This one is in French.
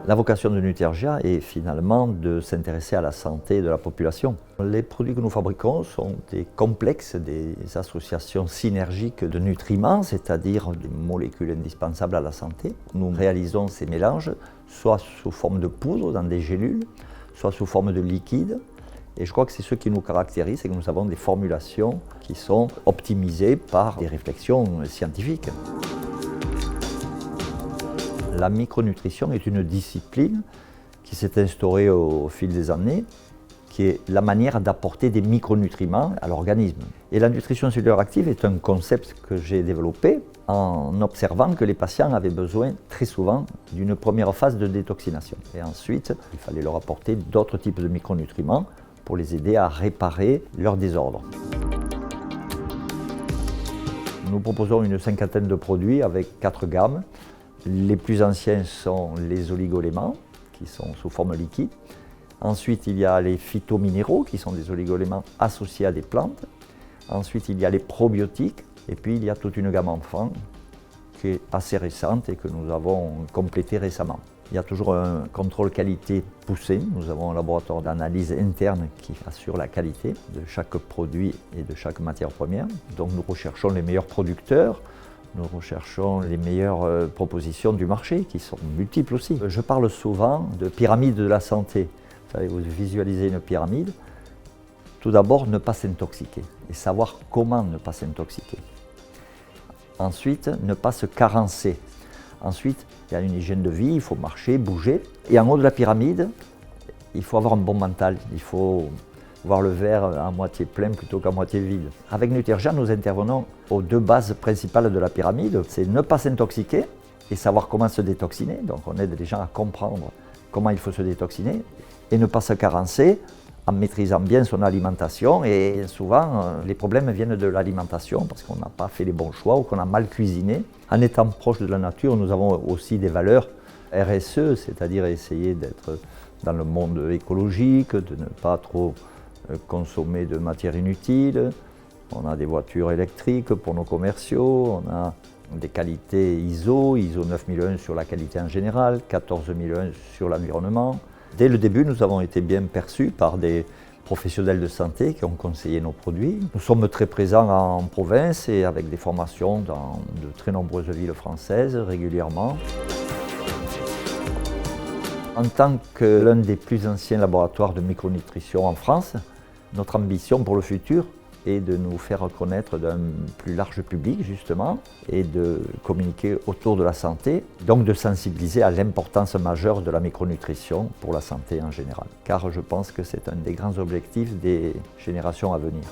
La vocation de Nutergia est finalement de s'intéresser à la santé de la population. Les produits que nous fabriquons sont des complexes, des associations synergiques de nutriments, c'est-à-dire des molécules indispensables à la santé. Nous réalisons ces mélanges soit sous forme de poudre dans des gélules, soit sous forme de liquide. Et je crois que c'est ce qui nous caractérise, c'est que nous avons des formulations qui sont optimisées par des réflexions scientifiques. La micronutrition est une discipline qui s'est instaurée au fil des années, qui est la manière d'apporter des micronutriments à l'organisme. Et la nutrition cellulaire active est un concept que j'ai développé en observant que les patients avaient besoin très souvent d'une première phase de détoxination. Et ensuite, il fallait leur apporter d'autres types de micronutriments pour les aider à réparer leurs désordres. Nous proposons une cinquantaine de produits avec 4 gammes. Les plus anciens sont les oligoéléments, qui sont sous forme liquide. Ensuite, il y a les phytominéraux, qui sont des oligoéléments associés à des plantes. Ensuite, il y a les probiotiques. Et puis, il y a toute une gamme enfant qui est assez récente et que nous avons complétée récemment. Il y a toujours un contrôle qualité poussé. Nous avons un laboratoire d'analyse interne qui assure la qualité de chaque produit et de chaque matière première. Donc, nous recherchons les meilleurs producteurs. Nous recherchons les meilleures propositions du marché, qui sont multiples aussi. Je parle souvent de pyramide de la santé. Vous savez, vous visualisez une pyramide. Tout d'abord, ne pas s'intoxiquer et savoir comment ne pas s'intoxiquer. Ensuite, ne pas se carencer. Ensuite, il y a une hygiène de vie, il faut marcher, bouger. Et en haut de la pyramide, il faut avoir un bon mental. Il faut voir le verre à moitié plein plutôt qu'à moitié vide. Avec Nutergia, nous intervenons aux 2 bases principales de la pyramide. C'est ne pas s'intoxiquer et savoir comment se détoxiner. Donc on aide les gens à comprendre comment il faut se détoxiner et ne pas se carencer en maîtrisant bien son alimentation. Et souvent, les problèmes viennent de l'alimentation parce qu'on n'a pas fait les bons choix ou qu'on a mal cuisiné. En étant proche de la nature, nous avons aussi des valeurs RSE, c'est-à-dire essayer d'être dans le monde écologique, de ne pas trop consommer de matières inutiles. On a des voitures électriques pour nos commerciaux, on a des qualités ISO 9001 sur la qualité en général, 14001 sur l'environnement. Dès le début, nous avons été bien perçus par des professionnels de santé qui ont conseillé nos produits. Nous sommes très présents en province et avec des formations dans de très nombreuses villes françaises régulièrement. En tant que l'un des plus anciens laboratoires de micronutrition en France, notre ambition pour le futur est de nous faire connaître d'un plus large public justement et de communiquer autour de la santé, donc de sensibiliser à l'importance majeure de la micronutrition pour la santé en général. Car je pense que c'est un des grands objectifs des générations à venir.